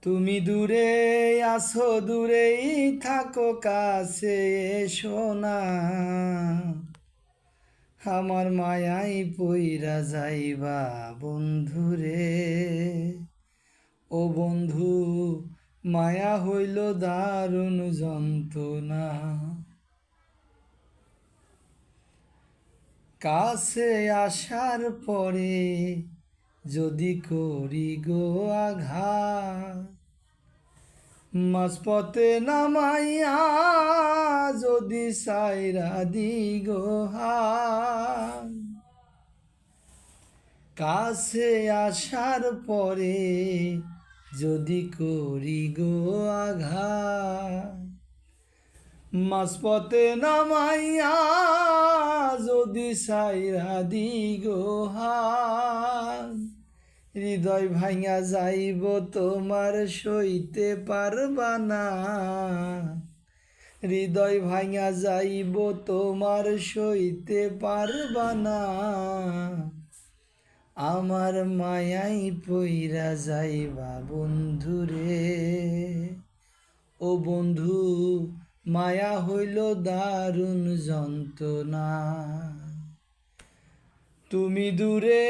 তুমি দূরে আছো, দূরেই থাকো, কাছে এসো না। আমার মায়াই পইরা যাইবা বন্ধুরে। ও বন্ধু, মায়া হইল দারুণ যন্ত্রণা। কাছে আসার পরে যদি করি গো আঘাত, মাঝপথে নামাইয়া যদি সাইরা দিগো হাত। কাছে আসার পরে যদি করি গো আঘাত, মাঝপথে নামাইয়া যদি সাইরা দিগো হাত। হৃদয় ভাঙা যাইব, তোমার সইতে পারবা না। হৃদয় ভাঙা যাইব, তোমার সইতে পারবা না। আমার মায়াই পইরা যাইবা বন্ধুরে। ও বন্ধু, মায়া হইল দারুণ যন্ত্রণা। তুমি দূরে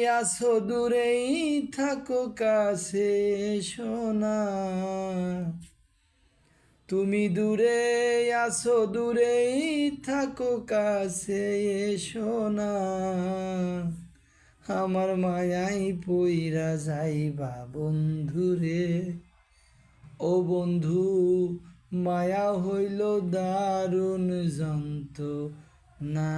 আছো, দূরেই থাকো, কাছে এসো না। তুমি দূরে আছো, দূরেই থাকো, কাছে এসো না। আমার মায়াই পইরা যাইবা বন্ধুরে। ও বন্ধু, মায়া হইল দারুণ যন্ত্রণা।